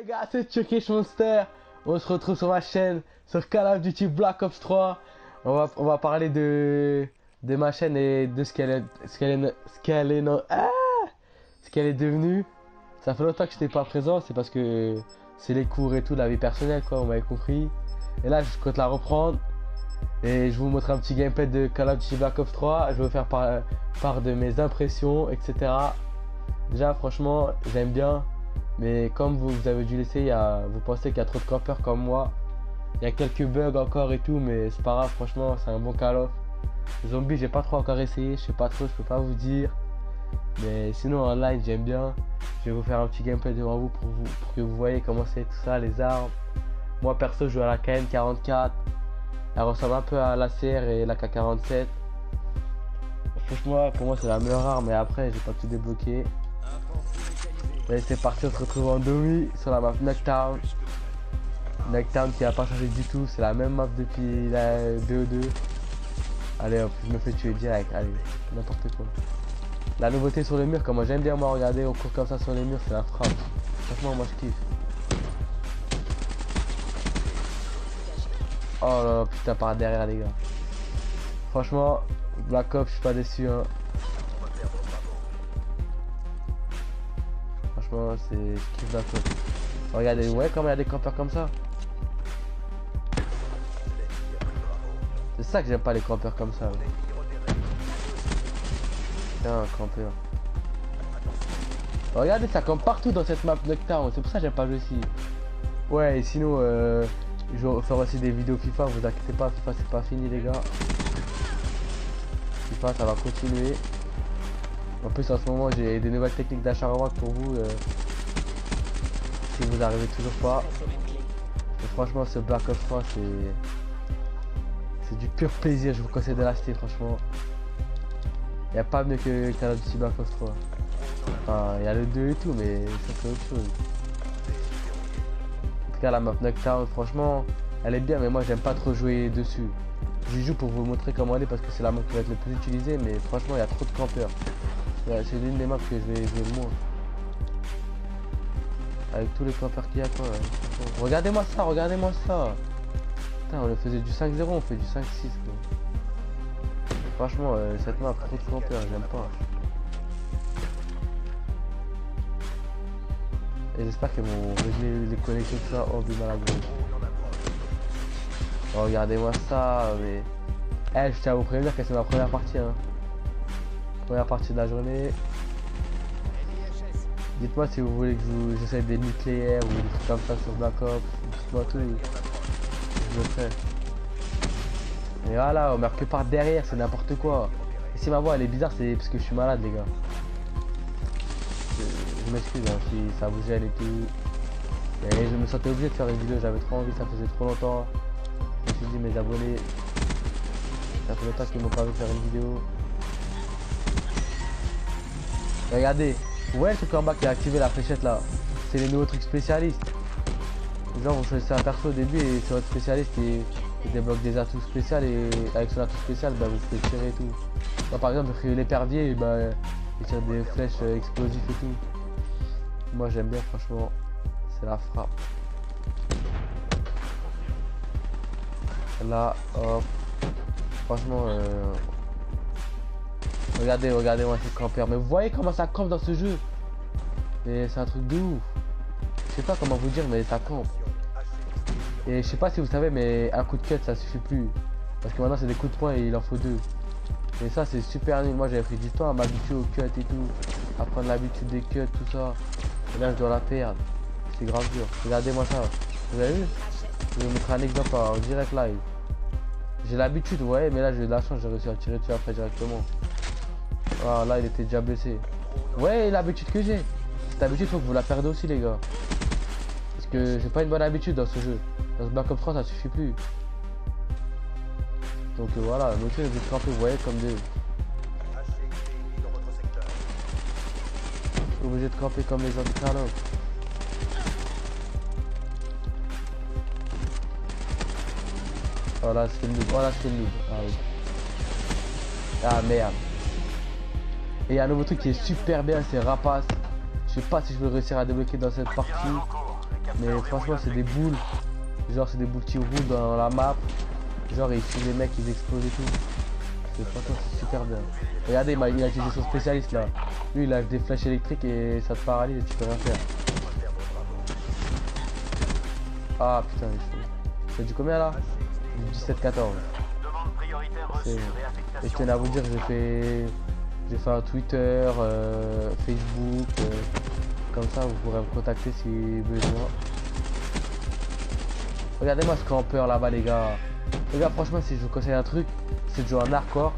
gars, c'est Turkish Monster. On se retrouve sur ma chaîne, sur Call of Duty Black Ops 3. On va parler de ma chaîne et de ce qu'elle est devenue. Ça fait longtemps que je n'étais pas présent, c'est parce que c'est les cours et tout, la vie personnelle quoi, on m'avait compris. Et là, je compte la reprendre. Et je vais vous montrer un petit gameplay de Call of Duty Black Ops 3. Je vais vous faire part de mes impressions, etc. Déjà, franchement, j'aime bien. Mais comme vous avez dû l'essayer, vous pensez qu'il y a trop de campeurs comme moi. Il y a quelques bugs encore et tout, mais c'est pas grave, franchement, c'est un bon Call of. Zombie, j'ai pas trop encore essayé, je sais pas trop, je peux pas vous dire. Mais sinon, en live, j'aime bien. Je vais vous faire un petit gameplay devant vous pour que vous voyez comment c'est tout ça, les armes. Moi, perso, je joue à la KN44. Elle ressemble un peu à la CR et la K47. Franchement, pour moi, c'est la meilleure arme, mais après, j'ai pas tout débloqué. Et c'est parti, on se retrouve en Domi sur la map Knockdown. Knockdown qui a pas changé du tout, c'est la même map depuis la 2-2. Allez hop, je me fais tuer direct, allez, n'importe quoi. La nouveauté sur les murs, comme moi j'aime bien moi regarder, on court comme ça sur les murs, c'est la frappe. Franchement, moi je kiffe. Oh là là, putain, par derrière les gars. Franchement, Black Ops, je suis pas déçu hein. Franchement, je kiffe Black Ops. Regardez, ouais, comment il y a des campeurs comme ça. C'est ça que j'aime pas les campeurs comme ça. Ouais. Putain, un campeur. Regardez, ça campe partout dans cette map Knockdown, c'est pour ça que j'aime pas jouer ici. Ouais, et sinon, je vais faire aussi des vidéos FIFA, vous inquiétez pas, FIFA c'est pas fini les gars. FIFA ça va continuer. En plus en ce moment j'ai des nouvelles techniques d'achat revente pour vous si vous arrivez toujours pas. Et franchement ce Black Ops 3 c'est du pur plaisir, je vous conseille de l'acheter franchement. Il n'y a pas mieux que Call of Duty Black Ops 3. Enfin il y a le 2 et tout mais ça c'est autre chose. En tout cas la map Knockdown franchement elle est bien mais moi j'aime pas trop jouer dessus. J'y joue pour vous montrer comment elle est parce que c'est la map qui va être le plus utilisée mais franchement il y a trop de campeurs. C'est l'une des maps que je vais jouer le moins. Avec tous les campeurs qu'il y a quoi. Ouais. Regardez-moi ça, regardez-moi ça. Putain on le faisait du 5-0, on fait du 5-6 quoi. Franchement cette map trop de campeurs, j'aime pas. Et j'espère qu'ils vont régler les connexions tout ça hors du mal à gros. Regardez-moi ça mais. Eh je tiens à vous prévenir que c'est ma première partie hein. Première partie de la journée. Dites-moi si vous voulez que j'essaye des nucléaires ou des trucs comme ça sur Black Ops. Dites-moi tout. Je le ferai. Et voilà, on meurt que par derrière, c'est n'importe quoi. Et si ma voix elle est bizarre, c'est parce que je suis malade les gars. Je m'excuse hein, si ça vous gêne et tout. Et je me sentais obligé de faire une vidéo, j'avais trop envie, ça faisait trop longtemps. Je me suis dit mes abonnés, ça fait longtemps qu'ils m'ont pas vu faire une vidéo. Regardez, vous voyez le truc en bas qui a activé la fléchette là, c'est les nouveaux trucs spécialistes. Genre vous choisissez un perso au début et c'est votre spécialiste qui débloque des atouts spéciaux et avec son atout spécial bah, vous pouvez tirer et tout. Moi, par exemple l'épervier bah, il tire des flèches explosives et tout. Moi j'aime bien franchement, c'est la frappe. Là hop, franchement regardez-moi ces campeurs. Mais vous voyez comment ça campe dans ce jeu. Et c'est un truc de ouf. Je sais pas comment vous dire mais ça campe. Et je sais pas si vous savez mais un coup de cut ça suffit plus. Parce que maintenant c'est des coups de poing et il en faut deux. Et ça c'est super nul. Moi j'avais pris du temps à m'habituer au cut et tout. À prendre l'habitude des cuts, tout ça. Et là je dois la perdre. C'est grave dur. Regardez-moi ça. Vous avez vu? Je vais vous montrer un exemple en direct live. J'ai l'habitude ouais mais là j'ai de la chance, j'ai réussi à tirer dessus après directement. Ah là il était déjà blessé. Ouais l'habitude que j'ai. Cette habitude faut que vous la perdez aussi les gars. Parce que j'ai pas une bonne habitude dans ce jeu. Dans ce Black Ops 3 ça suffit plus. Donc voilà, notez vous êtes campé, vous voyez comme des. Obligé de camper comme les autres Call of. Oh là c'est le noob, oh là c'est le noob. Ah oui. Ah merde. Et il y a un nouveau truc qui est super bien, c'est Rapace. Je sais pas si je vais réussir à débloquer dans cette partie. Mais franchement c'est des boules. Genre c'est des boules qui roulent dans la map. Genre ils tuent les mecs, ils explosent et tout. Franchement c'est super bien. Regardez, il a utilisé son spécialiste là. Lui il lâche des flèches électriques et ça te paralyse et tu peux rien faire. Ah putain il est chaud. C'est du combien là? Du 17-14. C'est bon. Et je tenais à vous dire j'ai fait un Twitter, Facebook, comme ça vous pourrez me contacter si besoin. Regardez-moi ce campeur là-bas les gars. Les gars franchement si je vous conseille un truc, c'est de jouer en hardcore.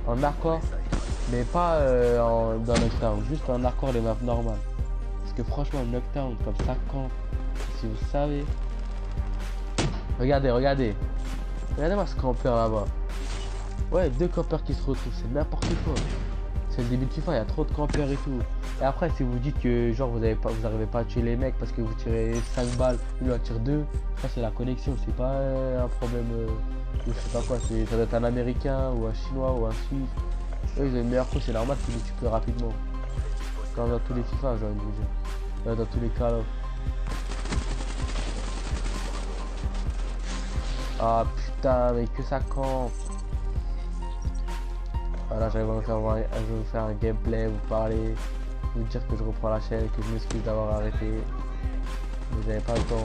En hardcore, mais pas dans Knockdown, juste en hardcore les maps normales. Parce que franchement Knockdown comme ça campe, si vous savez. Regardez, regardez. Regardez-moi ce campeur là-bas. Ouais, deux campeurs qui se retrouvent, c'est n'importe quoi. C'est le début de FIFA, il y a trop de campeurs et tout. Et après, si vous dites que genre vous arrivez pas à tuer les mecs parce que vous tirez 5 balles, lui en tire 2, ça c'est la connexion, c'est pas un problème je sais pas quoi, ça doit être un américain ou un chinois ou un suisse. Eux ils ont une meilleure couche, c'est normal qu'ils vous tuent plus rapidement. Comme dans tous les FIFA, j'ai envie de vous dire. Dans tous les Call of. Ah putain, mais que ça campe. Voilà, j'arrive à vous faire un gameplay, vous parler, vous dire que je reprends la chaîne, que je m'excuse d'avoir arrêté. Mais j'avais pas le temps.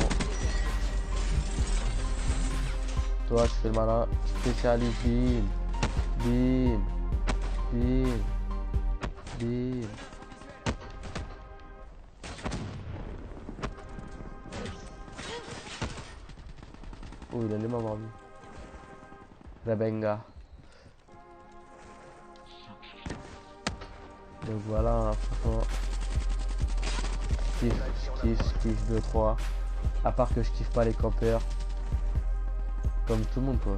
Toi, je fais le malin. Spécialiste, bim, bim, bim, bim. Oh, il allait m'avoir vu. Rebenga. Donc voilà, hein, franchement. Je kiffe 2-3. À part que je kiffe pas les campeurs. Comme tout le monde quoi.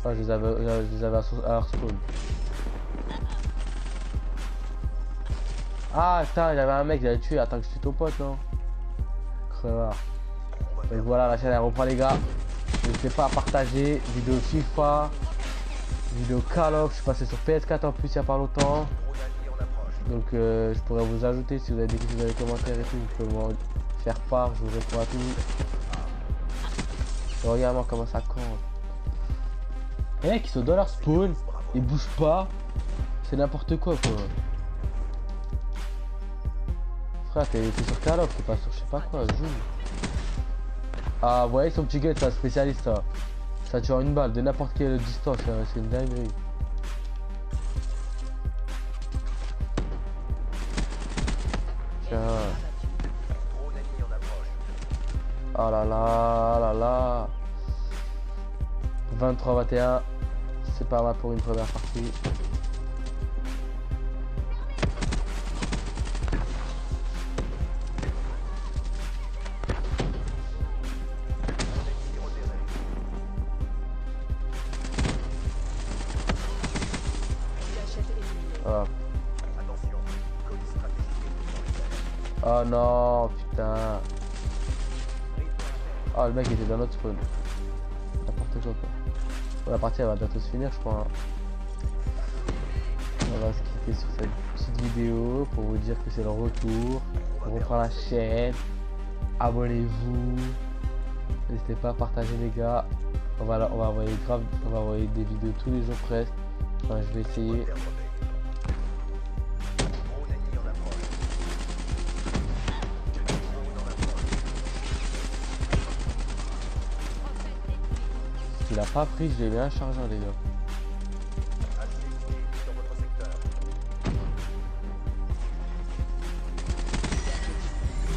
Ah, je les avais à leur spawn. Ah putain, il y avait un mec, il avait tué. Attends que je tue ton pote non. Crevard. Donc voilà, la chaîne elle reprend les gars. N'hésitez pas à partager. Vidéo FIFA, vidéo Call of. Je suis passé sur PS4 en plus il y a pas longtemps. Donc je pourrais vous ajouter si vous avez des questions dans les commentaires et tout. Vous pouvez m'en faire part, je vous réponds à tout. Regarde-moi comment ça campe. Les mecs ils sont dans leur spawn, ils bougent pas. C'est n'importe quoi quoi. Frère, t'es sur Call of, t'es pas sur je sais pas quoi, joue. Ah, vous voyez son petit gars, c'est un spécialiste ça. Ça tue en une balle de n'importe quelle distance, c'est une dinguerie. Tiens. Oh là là, là là. 23-21. C'est pas mal pour une première partie. Oh. Oh non, putain. Oh, le mec était dans notre spawn. N'importe quoi quoi. Bon, la partie elle va bientôt se finir je crois. On va se quitter sur cette petite vidéo pour vous dire que c'est le retour. On reprend la chaîne. Abonnez-vous. N'hésitez pas à partager les gars. On va envoyer des vidéos tous les jours presque. Enfin, je vais essayer. Il a pas pris, je l'ai bien chargé les gars.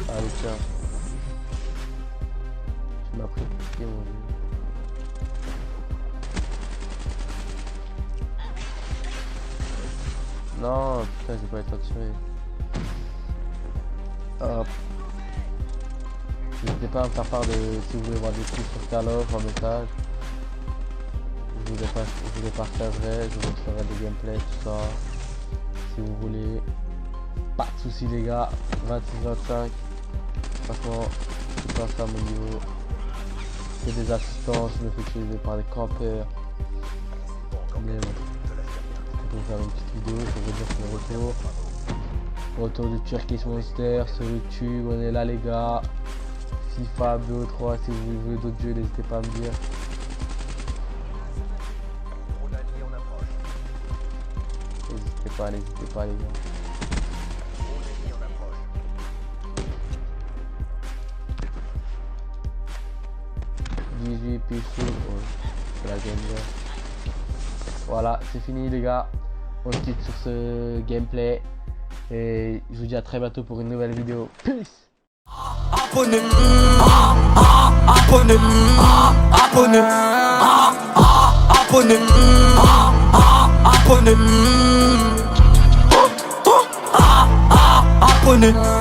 Allez tiens. Tu m'as pris pied mon dieu. Non putain j'ai pas été tiré. Hop. N'hésitez pas à me faire part de si vous voulez voir des trucs sur Call of en message. Je vous les partagerai, je vous ferai des gameplays, tout ça. Si vous voulez. Pas de soucis les gars. 26-25. Franchement, c'est pas ça mon niveau. C'est des assistances, je me fais utiliser par des campeurs. Mais bon. Pour faire une petite vidéo pour vous dire le retour. Retour de Turkish Monster sur YouTube, on est là les gars. FIFA, BO3, si vous voulez d'autres jeux, n'hésitez pas à me dire. N'hésitez pas les gars. 18 pistoles, c'est la game. Voilà, c'est fini les gars. On se quitte sur ce gameplay. Et je vous dis à très bientôt pour une nouvelle vidéo. Peace. Abonnez, abonnez, abonnez, abonnez, abonnez, abonnez.